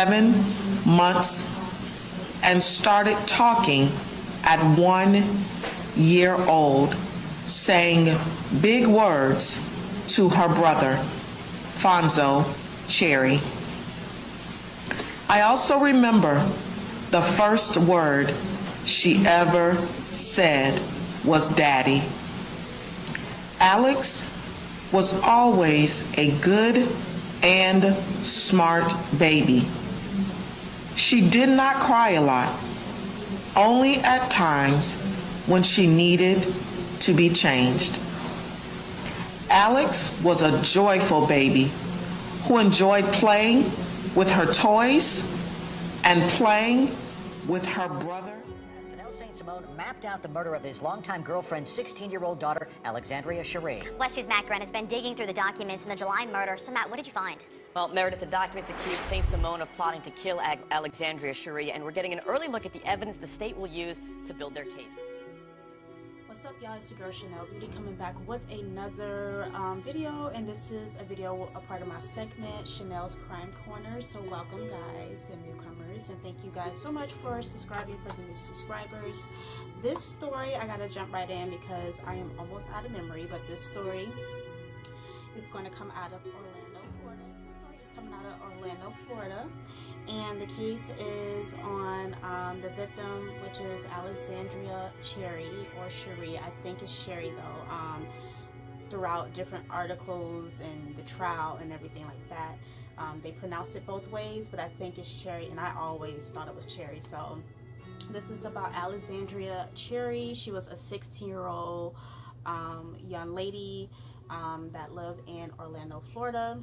7 months and started talking at 1 year old, saying big words to her brother, Fonzo Chery. I also remember the first word she ever said was daddy. Alex was always a good and smart baby. She did not cry a lot, only at times when she needed to be changed. Alex was a joyful baby who enjoyed playing with her toys and playing with her brother. Simone mapped out the murder of his longtime girlfriend's 16-year-old daughter, Alexandria Chery. West 2's Matt Gren has been digging through the documents in the July murder. So, Matt, what did you find? Well, Meredith, the documents accuse St. Simone of plotting to kill Alexandria Chery, and we're getting an early look at the evidence the state will use to build their case. What's up, y'all? It's your girl Chanel Beauty coming back with another video, and this is a video, a part of my segment, Chanel's Crime Corner. So welcome, guys, and newcomers, and thank you guys so much for subscribing, for the new subscribers. This story, I gotta jump right in because I am almost out of memory, but this story is going to come out of Orlando, Florida. The story is coming out of Orlando, Florida, and the case is on the victim, which is Alexandria Chery, or Chery. I think it's Chery though. Throughout different articles and the trial and everything like that, they pronounce it both ways, but I think it's Chery, and I always thought it was Chery. So this is about Alexandria Chery. She was a 16-year-old young lady that lived in Orlando, Florida.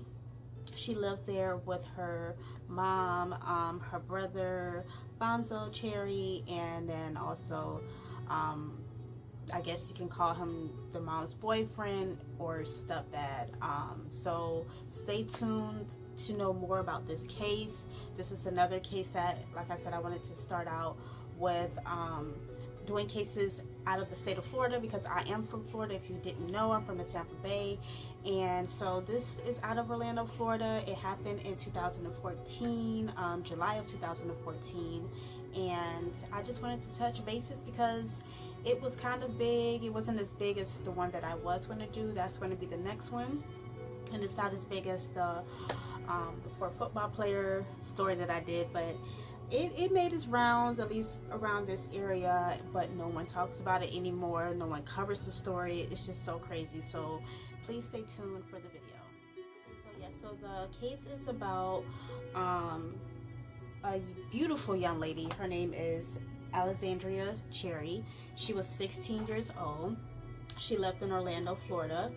She lived there with her mom, her brother Fonzo Chery, and then also I guess you can call him the mom's boyfriend or stepdad. So stay tuned to know more about this case. This is another case that, like I said, I wanted to start out with doing cases out of the state of Florida, because I am from Florida. If you didn't know, I'm from the Tampa Bay, and so this is out of Orlando, Florida. It happened in 2014, July of 2014, and I just wanted to touch bases because it was kind of big. It wasn't as big as the one that I was going to do. That's going to be the next one, and it's not as big as the for football player story that I did, but it made its rounds, at least around this area, but no one talks about it anymore. No one covers the story. It's just so crazy. So please stay tuned for the video. So yeah, so the case is about a beautiful young lady. Her name is Alexandria Chery. She was 16 years old. She lived in Orlando, Florida,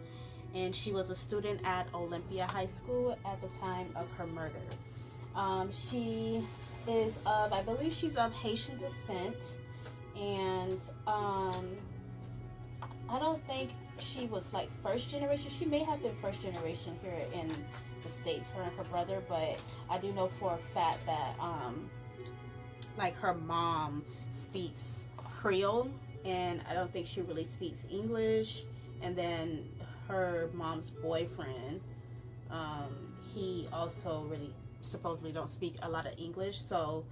and she was a student at Olympia High School at the time of her murder. She is of, I believe she's of Haitian descent, and I don't think she was like first generation. She may have been first generation here in the States, her and her brother, but I do know for a fact that like her mom speaks Creole, and I don't think she really speaks English. And then her mom's boyfriend, he also really supposedly don't speak a lot of English. So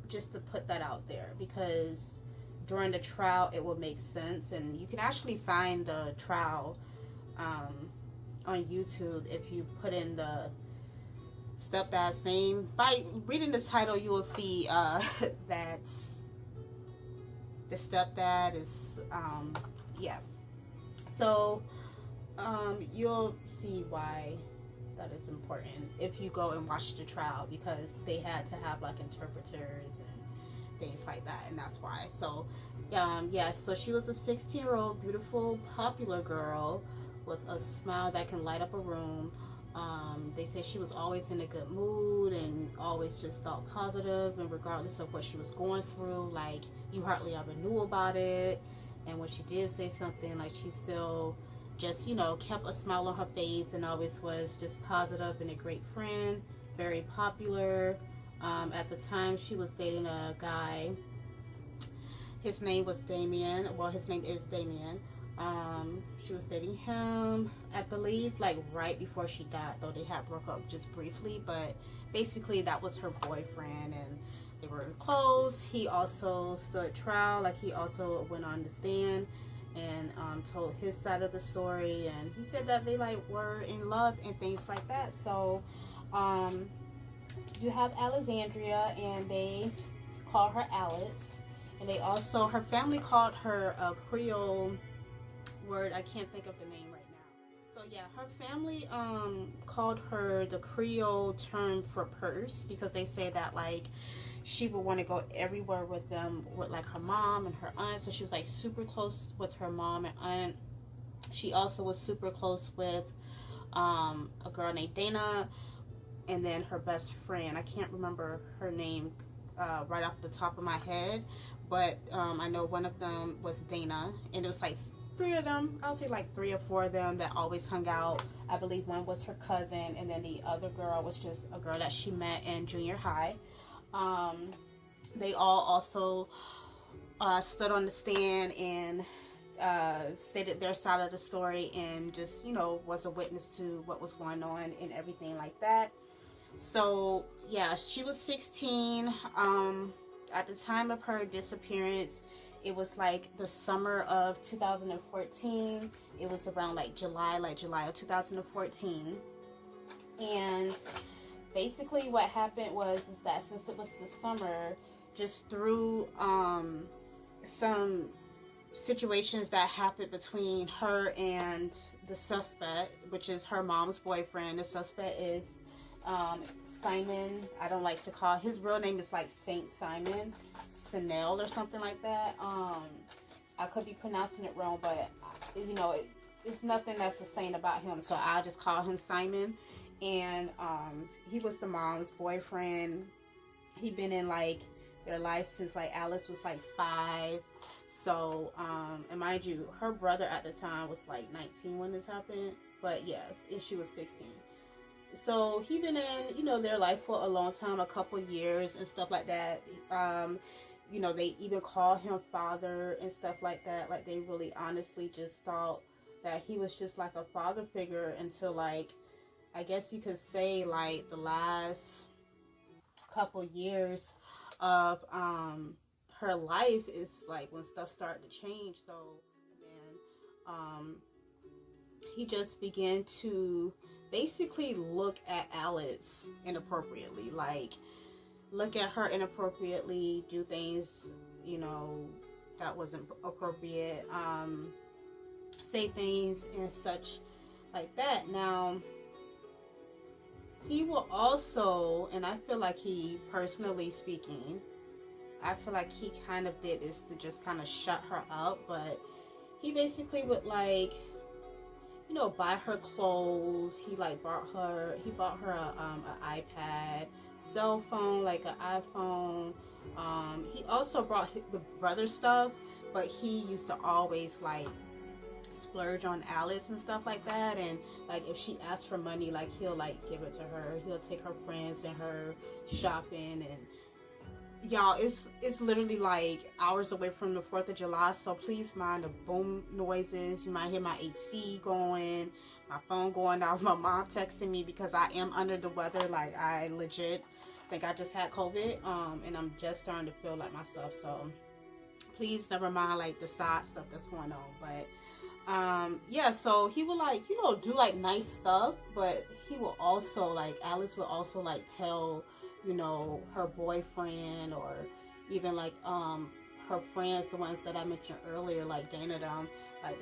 just to put that out there, because during the trial it will make sense, and you can actually find the trial on YouTube if you put in the stepdad's name. By reading the title, you will see that the stepdad is yeah, so you'll see why that is important if you go and watch the trial, because they had to have like interpreters and things like that, and that's why. So yeah, so she was a 16-year-old beautiful popular girl with a smile that can light up a room. They say she was always in a good mood and always just thought positive, and regardless of what she was going through, like, you hardly ever knew about it. And when she did say something, like, she still just, you know, kept a smile on her face and always was just positive and a great friend, very popular. At the time, she was dating a guy. His name was Damien. Well, his name is Damien. She was dating him, I believe, like right before she died, though they had broke up just briefly, but basically that was her boyfriend, and they were close. He also stood trial, like he also went on the stand and told his side of the story, and he said that they like were in love and things like that. So you have Alexandria, and they call her Alex, and they also, her family called her a Creole word, I can't think of the name right now. So yeah, her family called her the Creole term for purse, because they say that like she would want to go everywhere with them, with like her mom and her aunt. So she was like super close with her mom and aunt. She also was super close with a girl named Dana, and then her best friend, I can't remember her name right off the top of my head, but I know one of them was Dana, and it was like three of them, I'll say like 3 or 4 of them that always hung out. I believe one was her cousin, and then the other girl was just a girl that she met in junior high. They all also stood on the stand and stated their side of the story, and just, you know, was a witness to what was going on and everything like that. So yeah, she was 16 at the time of her disappearance. It was like the summer of 2014. It was around like July of 2014. And basically what happened was that since it was the summer, just through some situations that happened between her and the suspect, which is her mom's boyfriend. The suspect is Simon. I don't like to call, his real name is like Saint Simon Chenelle or something like that. I could be pronouncing it wrong, but you know, it's nothing that's a saint about him, so I'll just call him Simon. And he was the mom's boyfriend. He'd been in like their life since like Alice was like 5. So and mind you, her brother at the time was like 19 when this happened, but yes, and she was 16. So he been in, you know, their life for a long time, a couple years and stuff like that. You know, they even call him father and stuff like that. Like, they really honestly just thought that he was just like a father figure until, like, I guess you could say like the last couple years of her life is like when stuff started to change. So then he just began to basically look at Alex inappropriately, like look at her inappropriately, do things, you know, that wasn't appropriate, say things and such like that. Now, he will also, and I feel like he, personally speaking, I feel like he kind of did this to just kind of shut her up, but he basically would, like, you know, buy her clothes. He like bought her an iPad, cell phone, like an iPhone. He also brought the brother stuff, but he used to always like splurge on Alice and stuff like that. And like if she asked for money, like he'll like give it to her. He'll take her friends and her shopping. And y'all, it's literally like hours away from the 4th of July, so please mind the boom noises. You might hear my AC going, my phone going off, my mom texting me because I am under the weather. Like, I legit think I just had COVID, and I'm just starting to feel like myself. So please never mind like the side stuff that's going on. But yeah, so he would like, you know, do like nice stuff, but he will also like, Alice will also like tell, you know, her boyfriend or even like her friends, the ones that I mentioned earlier, like Dana, them, like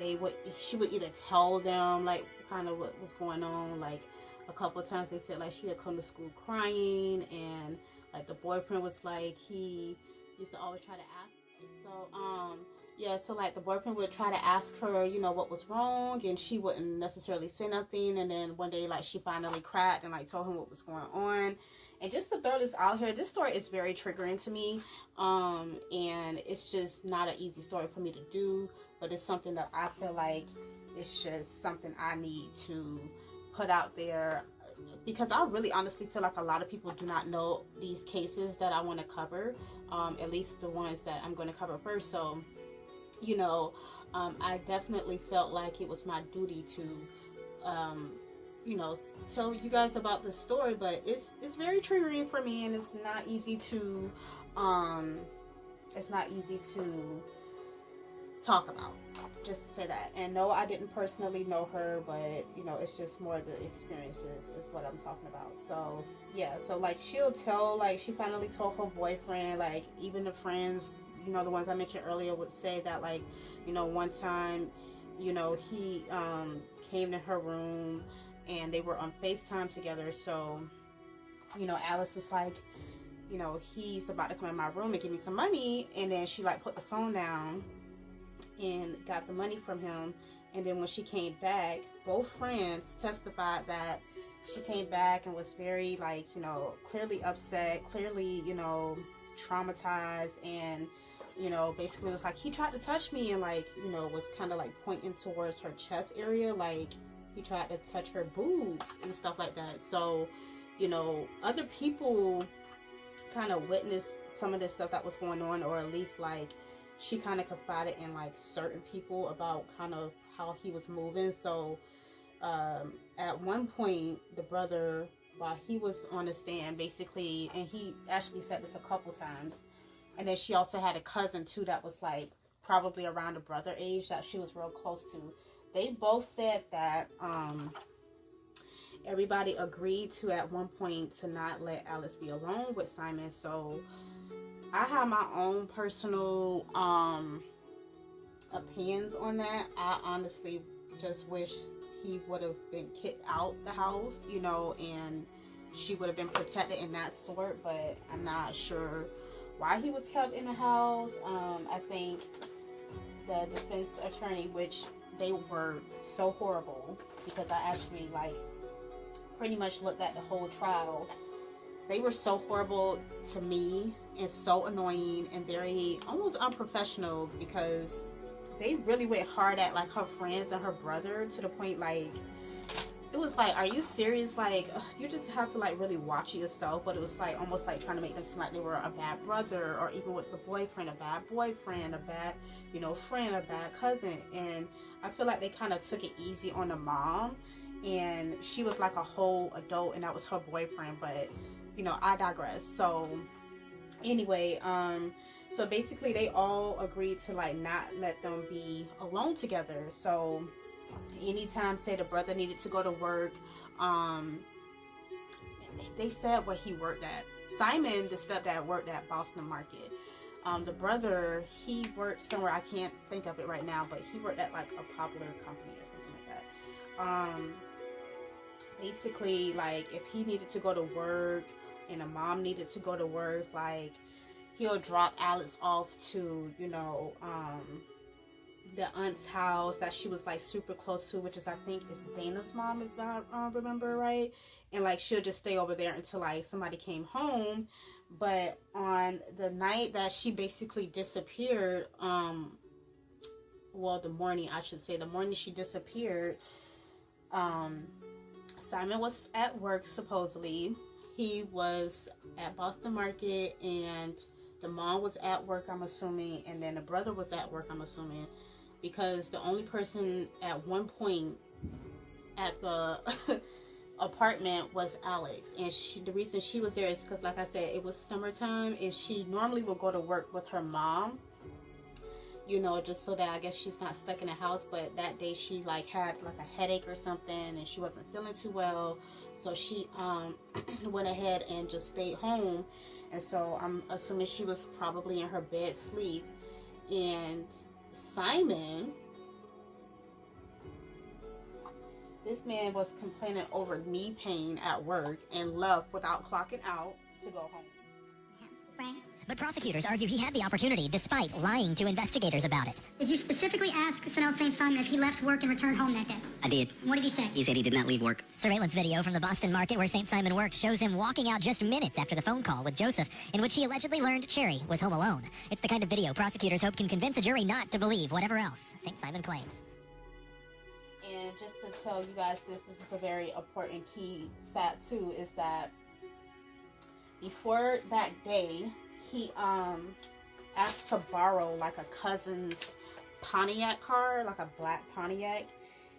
she would either tell them like kind of what was going on. Like a couple of times they said like she would come to school crying, and like the boyfriend was like, he used to always try to ask her. So yeah, so like the boyfriend would try to ask her, you know, what was wrong, and she wouldn't necessarily say nothing. And then one day like she finally cracked and like told him what was going on. And just to throw this out here, this story is very triggering to me, and it's just not an easy story for me to do, but it's something that I feel like it's just something I need to put out there, because I really honestly feel like a lot of people do not know these cases that I want to cover, at least the ones that I'm going to cover first. So you know, I definitely felt like it was my duty to, you know, tell you guys about this story. But it's very triggering for me, and it's not easy to, talk about. Just to say that. And no, I didn't personally know her, but you know, it's just more the experiences is what I'm talking about. So yeah, so like she'll tell, like she finally told her boyfriend, like even the friends, you know, the ones I mentioned earlier would say that, like, you know, one time, you know, he came to her room and they were on FaceTime together. So, you know, Alice was like, you know, he's about to come in my room and give me some money. And then she like put the phone down and got the money from him. And then when she came back, both friends testified that she came back and was very, like, you know, clearly upset, clearly, you know, traumatized, and, you know, basically was like, he tried to touch me, and like, you know, was kind of like pointing towards her chest area, like he tried to touch her boobs and stuff like that. So, you know, other people kind of witnessed some of this stuff that was going on, or at least like she kind of confided in like certain people about kind of how he was moving. So at one point, the brother, while he was on the stand, basically, and he actually said this a couple times, and then she also had a cousin too that was like probably around the brother age that she was real close to. They both said that everybody agreed to at one point to not let Alice be alone with Simon. So I have my own personal opinions on that. I honestly just wish he would have been kicked out the house, you know, and she would have been protected in that sort. But I'm not sure why he was kept in the house. I think the defense attorney, which they were so horrible, because I actually like pretty much looked at the whole trial. They were so horrible to me and so annoying and very almost unprofessional, because they really went hard at like her friends and her brother, to the point like it was like, are you serious? Like, you just have to like really watch yourself. But it was like almost like trying to make them seem like they were a bad brother, or even with the boyfriend, a bad boyfriend, a bad, you know, friend, a bad cousin. And I feel like they kind of took it easy on the mom, and she was like a whole adult and that was her boyfriend. But you know, I digress. So anyway, so basically they all agreed to like not let them be alone together. So anytime, say, the brother needed to go to work, they said where he worked at. Simon, the stepdad, worked at Boston Market. The brother, he worked somewhere, I can't think of it right now, but he worked at like a popular company or something like that. Basically, like, if he needed to go to work and a mom needed to go to work, like, he'll drop Alex off to, you know, the aunt's house that she was like super close to, which is, I think, is Dana's mom, if I remember right. And like, she'll just stay over there until like somebody came home. But on the night that she basically disappeared, well, the morning, I should say, the morning she disappeared, Simon was at work, supposedly. He was at Boston Market, and the mom was at work, I'm assuming, and then the brother was at work, I'm assuming, because the only person at one point at the apartment was Alex. And the reason she was there is because, like I said, it was summertime, and she normally will go to work with her mom, you know, just so that I guess she's not stuck in the house. But that day she like had like a headache or something, and she wasn't feeling too well, so she went ahead and just stayed home. And so I'm assuming she was probably in her bed sleep. And Simon, this man was complaining over knee pain at work and left without clocking out to go home. Right. But prosecutors argue he had the opportunity despite lying to investigators about it. Did you specifically ask Chenelle'S St. Simon if he left work and returned home that day? I did. What did he say? He said he did not leave work. Surveillance video from the Boston Market where St. Simon worked shows him walking out just minutes after the phone call with Joseph, in which he allegedly learned Chery was home alone. It's the kind of video prosecutors hope can convince a jury not to believe whatever else St. Simon claims. And just to tell you guys, this is a very important key fact too, is that before that day, he asked to borrow like a cousin's Pontiac car, like a black Pontiac.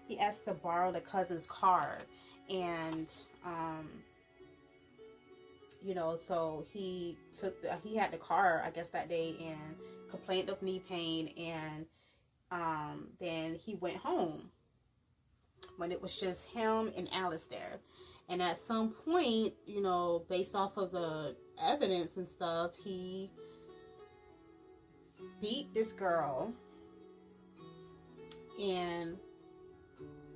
He asked to borrow the cousin's car, and you know, so he had the car, I guess, that day, and complained of knee pain, and then he went home when it was just him and Alice there. And at some point, you know, based off of the evidence and stuff, he beat this girl and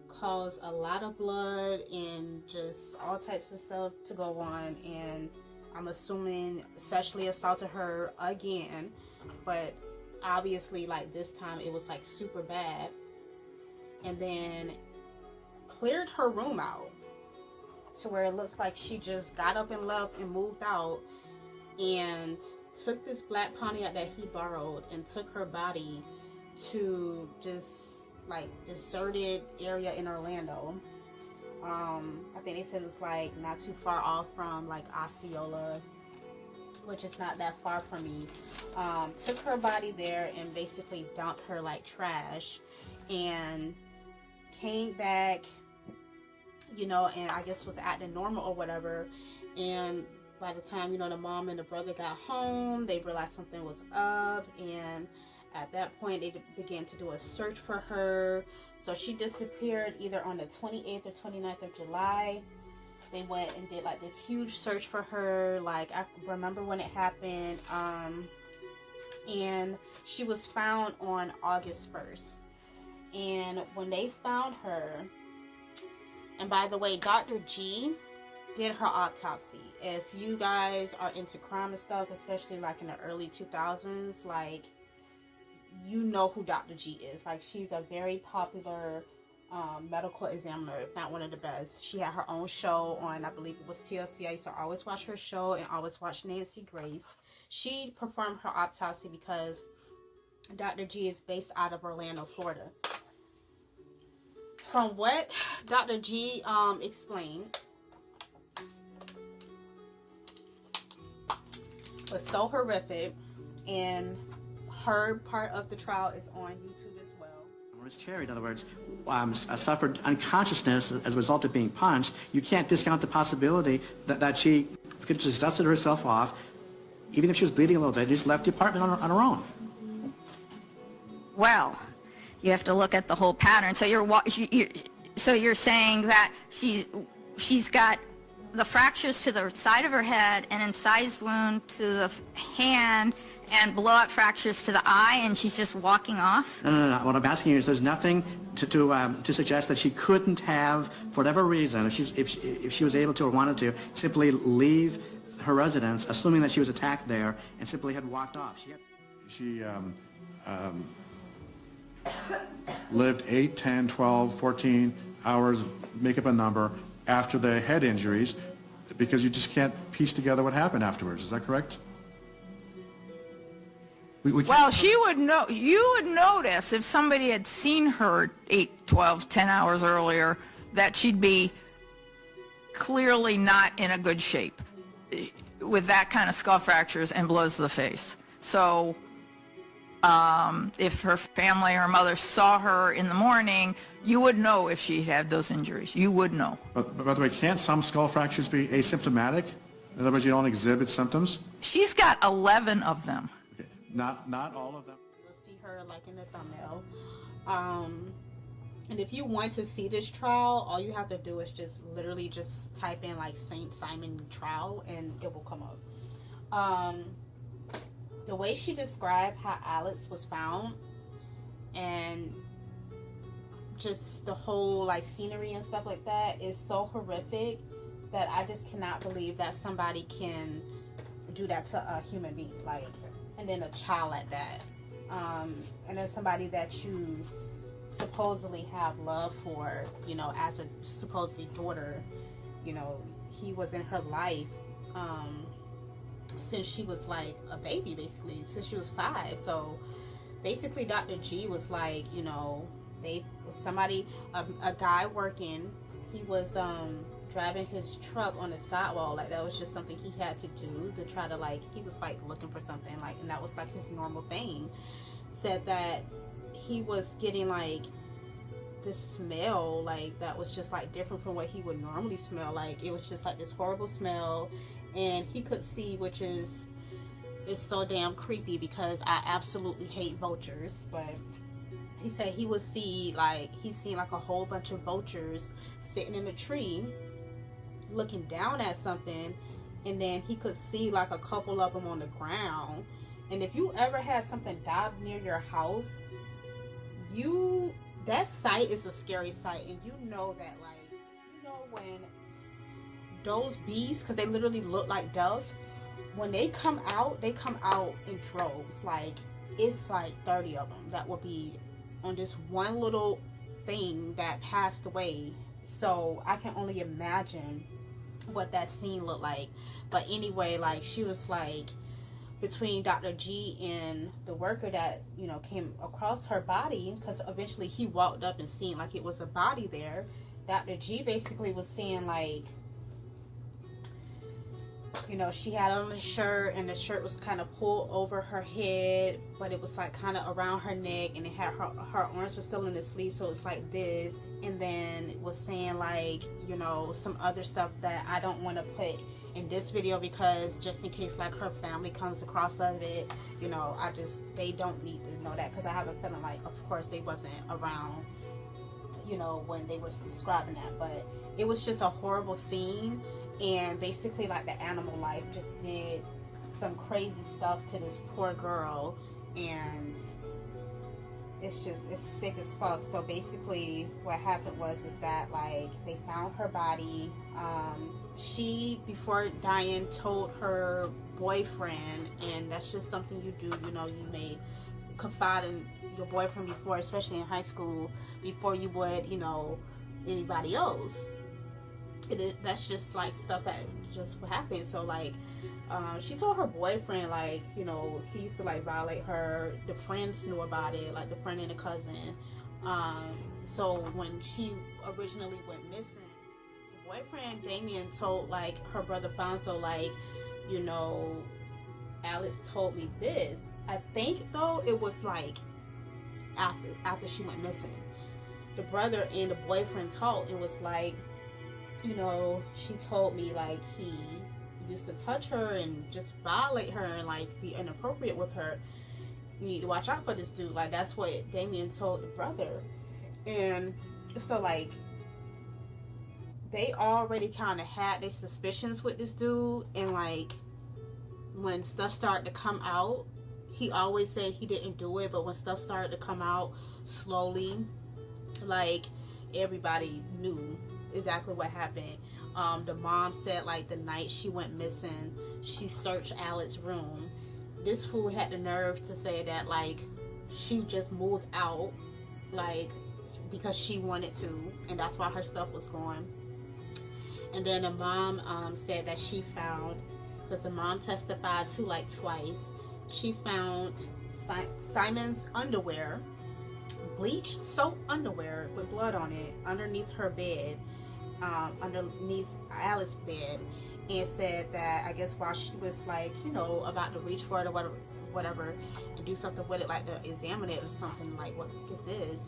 caused a lot of blood and just all types of stuff to go on. And I'm assuming sexually assaulted her again, but obviously, like, this time it was like super bad. And then cleared her room out to where it looks like she just got up and left and moved out, and took this black Pontiac that he borrowed and took her body to just like deserted area in Orlando. I think they said it was like not too far off from like Osceola, which is not that far from me. Took her body there and basically dumped her like trash, and came back, you know, and I guess was acting normal or whatever. And by the time, you know, the mom and the brother got home, they realized something was up, and at that point they began to do a search for her. So she disappeared either on the 28th or 29th of July. They went and did like this huge search for her. Like, I remember when it happened. And she was found on August 1st. And when they found her, and by the way, Dr. G did her autopsy. If you guys are into crime and stuff, especially like in the early 2000s, like, you know who Dr. G is. Like, she's a very popular medical examiner, if not one of the best. She had her own show on, I believe it was TLC. I used to always watch her show and always watch Nancy Grace. She performed her autopsy because Dr. G is based out of Orlando, Florida. From what Dr. G explained, was so horrific, and her part of the trial is on YouTube as well. Whereas Chery, in other words, suffered unconsciousness as a result of being punched, you can't discount the possibility that she could have just dusted herself off, even if she was bleeding a little bit, just left the apartment on her own. Well, you have to look at the whole pattern. So you're saying that she's got the fractures to the side of her head, an incised wound to the hand, and blowout fractures to the eye, and she's just walking off? No. What I'm asking you is, there's nothing to suggest that she couldn't have, for whatever reason, if she was able to or wanted to, simply leave her residence, assuming that she was attacked there, and simply had walked off. She lived 8, 10, 12, 14 hours, make up a number, after the head injuries, because you just can't piece together what happened afterwards. Is that correct? Well, she would know. You would notice if somebody had seen her 8, 12, 10 hours earlier that she'd be clearly not in a good shape with that kind of skull fractures and blows to the face. So if her family or mother saw her in the morning, you would know if she had those injuries. You would know. But by the way, can't some skull fractures be asymptomatic? In other words, you don't exhibit symptoms? She's got 11 of them. Okay. Not all of them. You'll see her like in the thumbnail. And if you want to see this trial, all you have to do is just literally just type in like St. Simon trial and it will come up. The way she described how Alex was found and just the whole like scenery and stuff like that is so horrific that I just cannot believe that somebody can do that to a human being, like, and then a child at that, and then somebody that you supposedly have love for, you know, as a supposedly daughter. You know, he was in her life since she was like a baby, basically since she was 5. So basically Dr. G was like, you know, a guy working, he was driving his truck on the sidewalk, like that was just something he had to do to try to, like, he was like looking for something, like, and that was like his normal thing. Said that he was getting like this smell like that was just like different from what he would normally smell. Like it was just like this horrible smell, and he could see, which is so damn creepy because I absolutely hate vultures. But he said he would see like he's seen like a whole bunch of vultures sitting in a tree looking down at something, and then he could see like a couple of them on the ground. And if you ever had something dive near your house, that sight is a scary sight. And you know that, like, you know, when those bees, because they literally look like dove, when they come out in droves. Like, it's like 30 of them that will be on this one little thing that passed away. So I can only imagine what that scene looked like. But anyway, like, she was like, between Dr. G and the worker that, you know, came across her body, because eventually he walked up and seen like it was a body there. Dr. G basically was saying like, you know, she had on a shirt and the shirt was kind of pulled over her head, but it was like kind of around her neck, and it had her arms were still in the sleeve, so it's like this. And then it was saying like, you know, some other stuff that I don't want to put in this video because just in case like her family comes across of it, you know, they don't need to know that, because I have a feeling like, of course, they wasn't around, you know, when they were describing that. But it was just a horrible scene, and basically like the animal life just did some crazy stuff to this poor girl, and it's sick as fuck. So basically what happened was that like they found her body. She, before dying, told her boyfriend, and that's just something you do, you know, you may confide in your boyfriend before, especially in high school, before you would, you know, anybody else. That's just like stuff that just happened. So like she told her boyfriend, like, you know, he used to like violate her. The friends knew about it, like the friend and the cousin. So when she originally went missing, the boyfriend Damien told like her brother Fonso, like, you know, Alex told me this. I think though it was like after she went missing, the brother and the boyfriend talked. It was like, you know, she told me like he used to touch her and just violate her and like be inappropriate with her. You need to watch out for this dude. Like, that's what Damien told the brother. And so like they already kind of had their suspicions with this dude, and like when stuff started to come out, he always said he didn't do it, but when stuff started to come out slowly, like everybody knew exactly what happened. The mom said like the night she went missing, she searched Alex's room. This fool had the nerve to say that like she just moved out like because she wanted to, and that's why her stuff was gone. And then the mom said that she found, because the mom testified to like twice, she found Simon's underwear, bleached soap underwear with blood on it, underneath her bed, underneath Alice's bed, and said that I guess while she was like, you know, about to reach for it or whatever and do something with it, like to examine it or something, like what is this,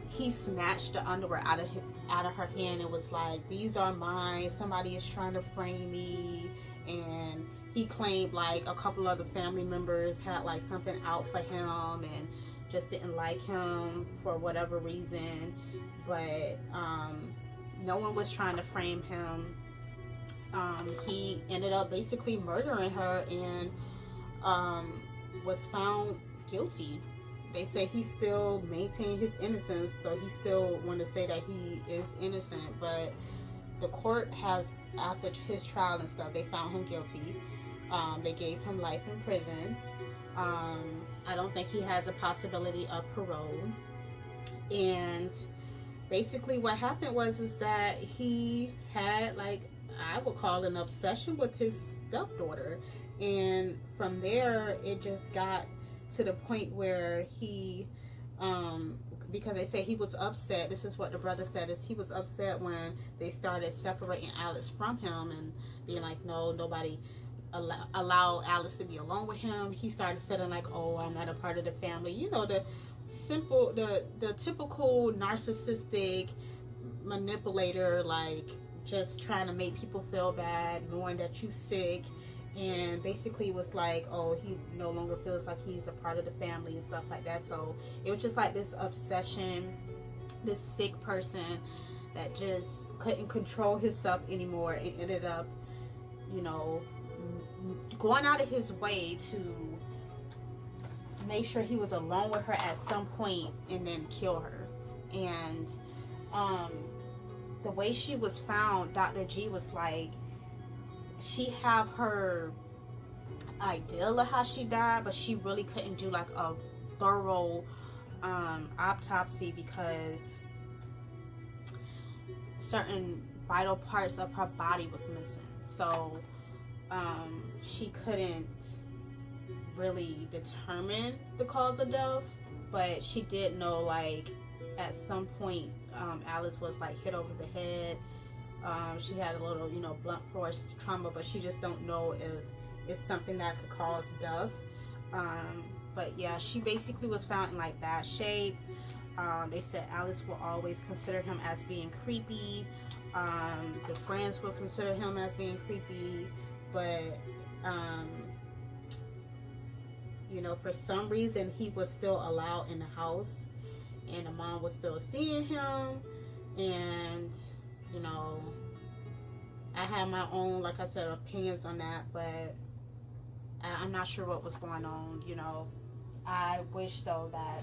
he snatched the underwear out of her hand and was like, these are mine, somebody is trying to frame me. And he claimed like a couple of the family members had like something out for him and just didn't like him for whatever reason, but no one was trying to frame him. He ended up basically murdering her and was found guilty. They say he still maintained his innocence, so he still want to say that he is innocent, but the court has, after his trial and stuff, they found him guilty. They gave him life in prison. I don't think he has a possibility of parole. And basically what happened was that he had, like, I would call an obsession with his stepdaughter. And from there, it just got to the point where he, because they say he was upset, this is what the brother said, is he was upset when they started separating Alex from him and being like, no, nobody allow Alex to be alone with him. He started feeling like, oh, I'm not a part of the family. You know, the the typical narcissistic manipulator, like just trying to make people feel bad, knowing that you're sick, and basically was like, oh, he no longer feels like he's a part of the family and stuff like that. So it was just like this obsession, this sick person that just couldn't control himself anymore, and ended up, you know, going out of his way to make sure he was alone with her at some point and then kill her. And the way she was found, Dr. G was like, she have her idea of how she died, but she really couldn't do like a thorough autopsy because certain vital parts of her body was missing. So she couldn't really determine the cause of death, but she did know, like, at some point Alice was like hit over the head. She had a little, you know, blunt force trauma, but she just don't know if it's something that could cause death. But yeah, she basically was found in like bad shape. They said Alice will always consider him as being creepy. The friends will consider him as being creepy, but you know, for some reason he was still allowed in the house, and the mom was still seeing him. And you know, I had my own, like I said, opinions on that, but I'm not sure what was going on. You know, I wish though that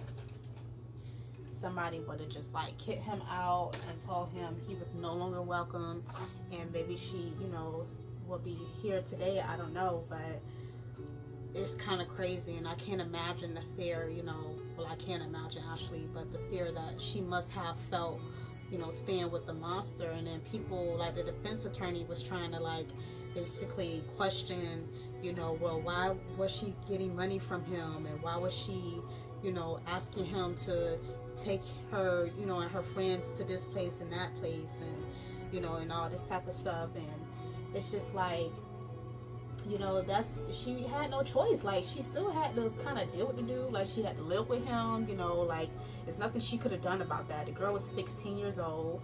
somebody would have just like kicked him out and told him he was no longer welcome, and maybe she, you know, will be here today. I don't know, but it's kind of crazy, and I can't imagine the fear, you know, well, I can't imagine actually, but the fear that she must have felt, you know, staying with the monster. And then people, like the defense attorney was trying to like basically question, you know, well, why was she getting money from him, and why was she, you know, asking him to take her, you know, and her friends to this place and that place, and you know, and all this type of stuff. And it's just like, you know, she had no choice. Like, she still had to kind of deal with the dude. Like, she had to live with him, you know, like, there's nothing she could have done about that. The girl was 16 years old.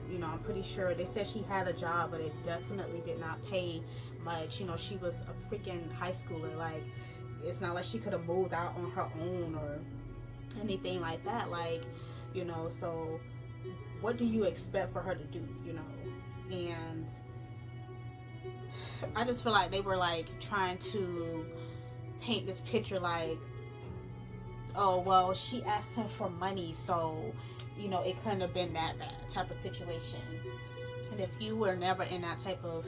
You know, I'm pretty sure they said she had a job, but it definitely did not pay much. You know, she was a freaking high schooler. Like, it's not like she could have moved out on her own or anything like that. Like, you know, so what do you expect for her to do, you know? And I just feel like they were like trying to paint this picture like, oh, well, she asked him for money, so, you know, it couldn't have been that bad type of situation. And if you were never in that type of,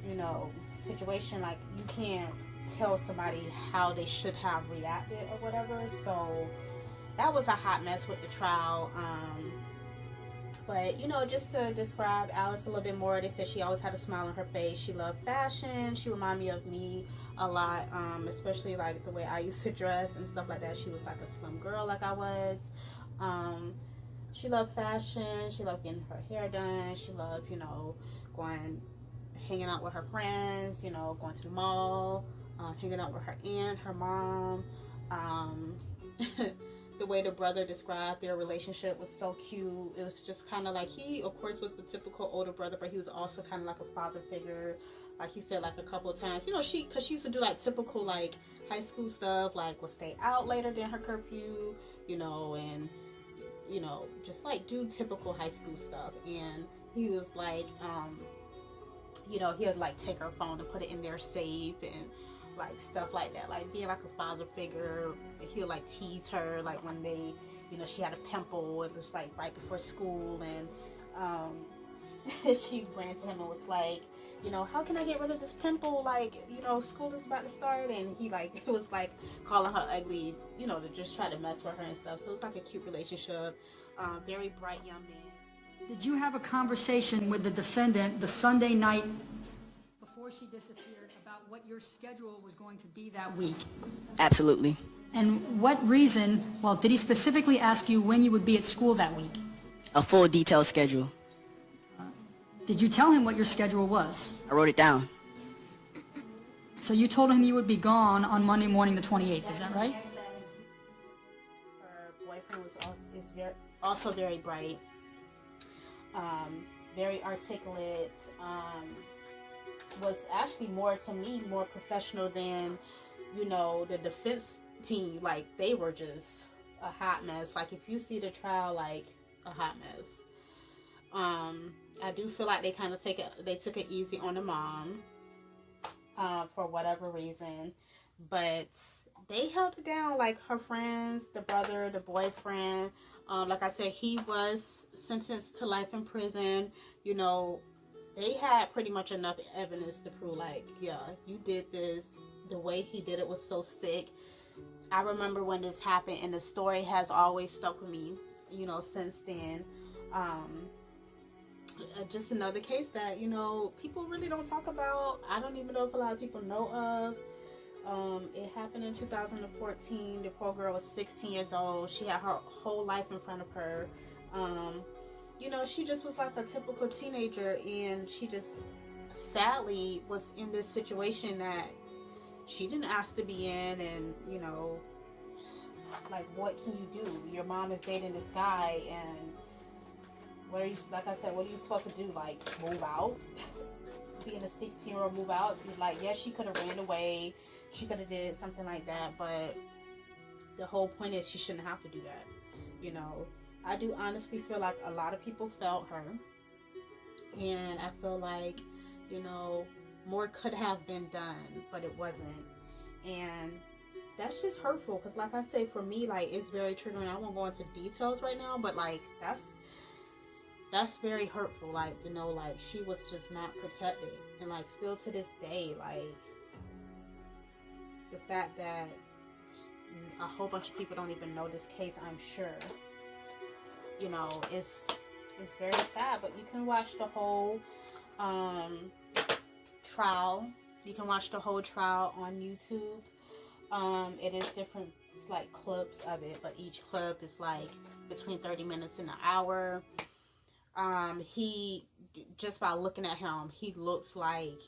you know, situation, like, you can't tell somebody how they should have reacted or whatever. So that was a hot mess with the trial. But, you know, just to describe Alice a little bit more, they said she always had a smile on her face. She loved fashion. She reminded me of me a lot, especially like the way I used to dress and stuff like that. She was like a slim girl like I was. She loved fashion. She loved getting her hair done. She loved, you know, hanging out with her friends, you know, going to the mall, hanging out with her aunt, her mom. The way the brother described their relationship was so cute. It was just kind of like, he, of course, was the typical older brother, but he was also kind of like a father figure. Like he said, like a couple of times, you know, because she used to do like typical like high school stuff, like would stay out later than her curfew, you know, and, you know, just like do typical high school stuff. And he was like, you know, he'd like take her phone and put it in there safe and like stuff like that, like being like a father figure. He'll like tease her, like one day, you know, she had a pimple. It was like right before school, and she ran to him and was like, you know, how can I get rid of this pimple? Like, you know, school is about to start. And he like, it was like calling her ugly, you know, to just try to mess with her and stuff. So it was like a cute relationship. Very bright young man. Did you have a conversation with the defendant the Sunday night before she disappeared about what your schedule was going to be that week? Absolutely. And what reason, well, did he specifically ask you when you would be at school that week? A full detailed schedule. Did you tell him what your schedule was? I wrote it down. So you told him you would be gone on Monday morning the 28th, is that right? boyfriend was also very bright, very articulate, was actually more professional than, you know, the defense team. Like, they were just a hot mess. Like, if you see the trial, like, a hot mess. I do feel like they kind of took it easy on the mom, for whatever reason, but they held it down. Like, her friends, the brother, the boyfriend, like I said, he was sentenced to life in prison. You know, they had pretty much enough evidence to prove, like, yeah, you did this. The way he did it was so sick. I remember when this happened, and the story has always stuck with me, you know, since then. Just another case that, you know, people really don't talk about. I don't even know if a lot of people know of. It happened in 2014. The poor girl was 16 years old. She had her whole life in front of her. You know, she just was like a typical teenager, and she just sadly was in this situation that she didn't ask to be in. And, you know, like, what can you do? Your mom is dating this guy, and what are you, like I said, what are you supposed to do? Like, move out? Being a 16-year-old, move out? Like, yes, she could have ran away. She could have did something like that, but the whole point is she shouldn't have to do that. You know, I do honestly feel like a lot of people felt her, and I feel like, you know, more could have been done, but it wasn't. And that's just hurtful, because like I say, for me, like, it's very triggering. I won't go into details right now, but like, that's very hurtful, like, to know, like, she was just not protected. And like, still to this day, like, the fact that a whole bunch of people don't even know this case, I'm sure, you know, it's very sad. But you can watch the whole trial. You can watch the whole trial on YouTube. It is different, it's like clips of it, but each clip is like between 30 minutes and an hour. He, just by looking at him, he looks like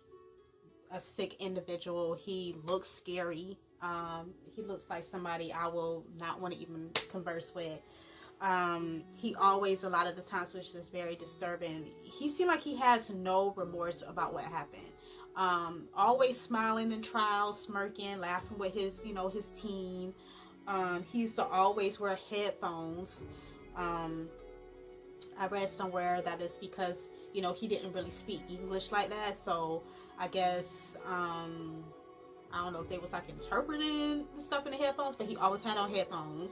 a sick individual. He looks scary. He looks like somebody I will not want to even converse with. He always, a lot of the times, which is very disturbing, he seemed like he has no remorse about what happened. Always smiling in trial, smirking, laughing with his, you know, his team. He used to always wear headphones. I read somewhere that it's because, you know, he didn't really speak English like that, so I guess, I don't know if they was like interpreting the stuff in the headphones, but he always had on headphones.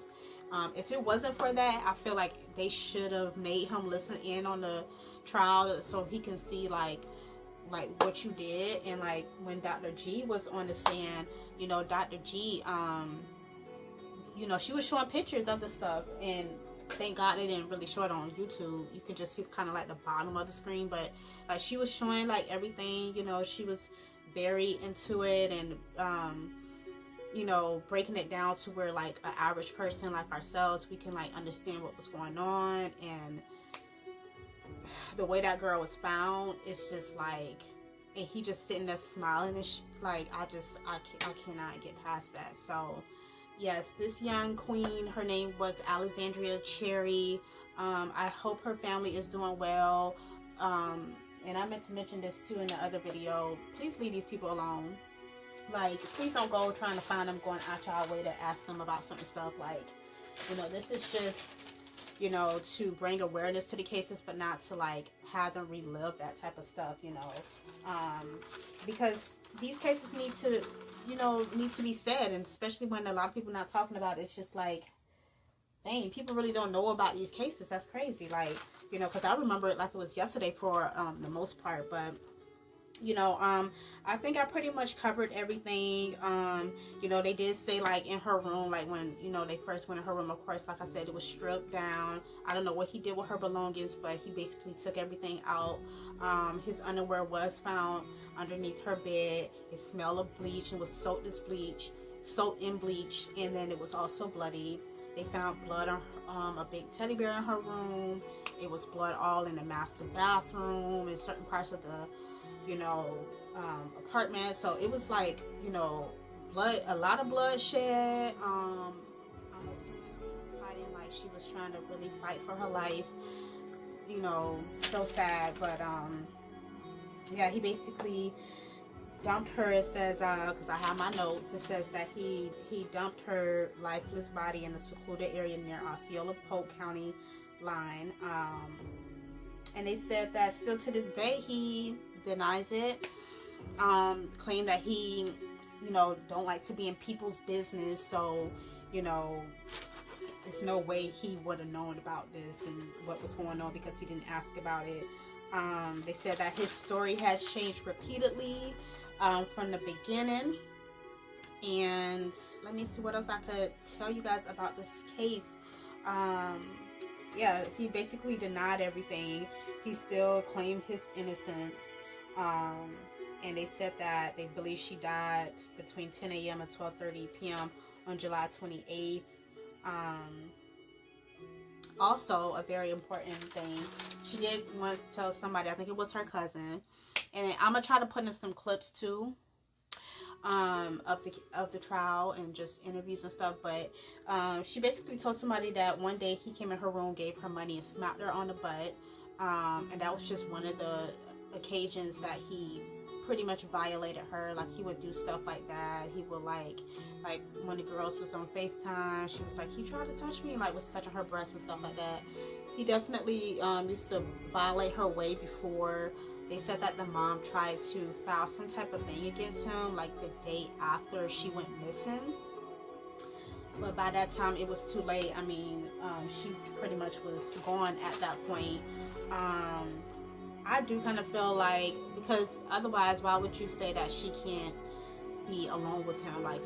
If it wasn't for that, I feel like they should have made him listen in on the trial so he can see like what you did. And like, when Dr. G was on the stand, you know, Dr. G, you know, she was showing pictures of the stuff, and thank God they didn't really show it on YouTube. You can just see kind of like the bottom of the screen, but like, she was showing like everything, you know, she was very into it, and you know, breaking it down to where like an average person like ourselves, we can like understand what was going on. And the way that girl was found, it's just like, and he just sitting there smiling, and like, I cannot get past that. So yes, this young queen, her name was Alexandria Chery. I hope her family is doing well. And I meant to mention this too in the other video. Please leave these people alone. Like, please don't go trying to find them, going out y'all way to ask them about certain stuff. Like, you know, this is just, you know, to bring awareness to the cases, but not to like have them relive that type of stuff, you know. Because these cases need to, you know, need to be said, and especially when a lot of people not talking about it. It's just like, dang, people really don't know about these cases. That's crazy. Like, you know, because I remember it like it was yesterday for the most part. But you know, I think I pretty much covered everything. You know, they did say like in her room, like when, you know, they first went in her room, of course, like I said, it was stripped down. I don't know what he did with her belongings, but he basically took everything out. His underwear was found underneath her bed. It smelled of bleach and was soaked in bleach, and then it was also bloody. They found blood on a big teddy bear in her room. It was blood all in the master bathroom and certain parts of the, you know, apartment. So it was like, you know, blood, a lot of bloodshed. I'm assuming fighting like Like, she was trying to really fight for her life. You know, so sad. But yeah, he basically dumped her. It says, because I have my notes, it says that he dumped her lifeless body in a secluded area near Osceola Polk County line. And they said that still to this day he denies it. Claimed that he, you know, don't like to be in people's business, so, you know, there's no way he would have known about this and what was going on because he didn't ask about it. They said that his story has changed repeatedly from the beginning. And let me see what else I could tell you guys about this case. Yeah, he basically denied everything. He still claimed his innocence. And they said that they believe she died between 10 a.m. and 12:30 p.m. on July 28th. Also, a very important thing, she did once tell somebody, I think it was her cousin, and I'm gonna try to put in some clips too, of the trial and just interviews and stuff. But she basically told somebody that one day he came in her room, gave her money, and smacked her on the butt, and that was just one of the occasions that he pretty much violated her. Like, he would do stuff like that. He would like when the girls was on FaceTime, she was like, he tried to touch me, like was touching her breasts and stuff like that. He definitely used to violate her way before. They said that the mom tried to file some type of thing against him, like the day after she went missing. But by that time, it was too late. I mean, she pretty much was gone at that point. I do kind of feel like, because otherwise, why would you say that she can't be alone with him? Like,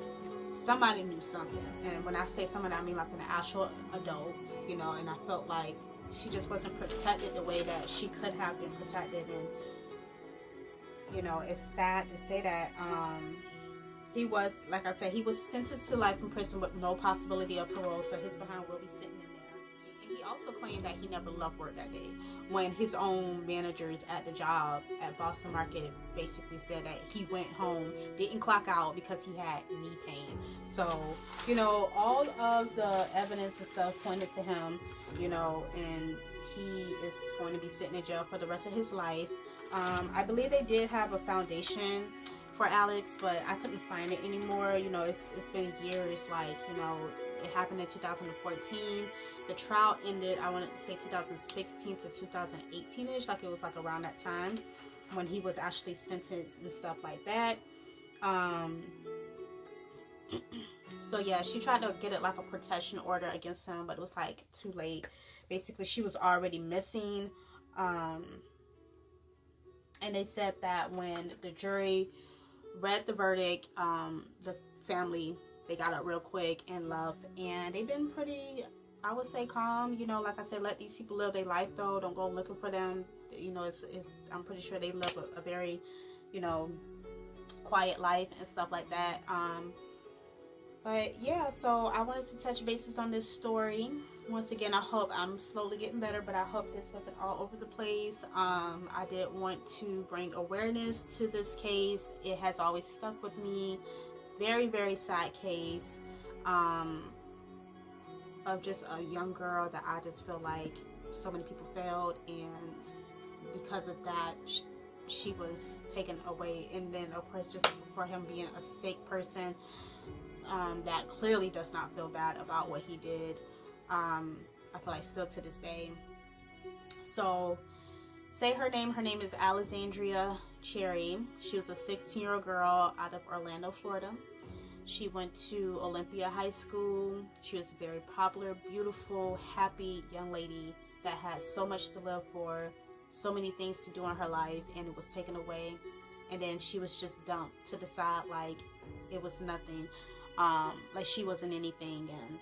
somebody knew something. And when I say somebody, I mean like an actual adult, you know, and I felt like she just wasn't protected the way that she could have been protected. And, you know, it's sad to say that he was, like I said, he was sentenced to life in prison with no possibility of parole, so his behind will be sitting in there. And he also claimed that he never left work that day, when his own managers at the job at Boston Market basically said that he went home, didn't clock out because he had knee pain. So, you know, all of the evidence and stuff pointed to him, you know, and he is going to be sitting in jail for the rest of his life. I believe they did have a foundation for Alex, but I couldn't find it anymore. You know, it's been years. Like, you know, it happened in 2014. The trial ended, I want to say 2016 to 2018ish, like it was like around that time when he was actually sentenced and stuff like that. So yeah, she tried to get it like a protection order against him, but it was like too late. Basically, she was already missing. And they said that when the jury read the verdict, the family, they got up real quick and left, and they've been pretty, I would say, calm. You know, like I said, let these people live their life though. Don't go looking for them. You know, it's I'm pretty sure they live a very, you know, quiet life and stuff like that. But yeah, so I wanted to touch bases on this story. Once again, I hope I'm slowly getting better, but I hope this wasn't all over the place. I did want to bring awareness to this case. It has always stuck with me. Very, very sad case of just a young girl that I just feel like so many people failed, and because of that, she was taken away. And then, of course, just for him being a sick person, that clearly does not feel bad about what he did. I feel like still to this day. So, say her name. Her name is Alexandria Chery. She was a 16-year-old girl out of Orlando, Florida. She went to Olympia High School. She was a very popular, beautiful, happy young lady that had so much to live for, so many things to do in her life, and it was taken away. And then she was just dumped to the side like it was nothing. Like she wasn't anything. And,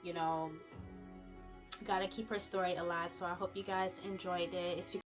you know, gotta keep her story alive. So I hope you guys enjoyed it. It's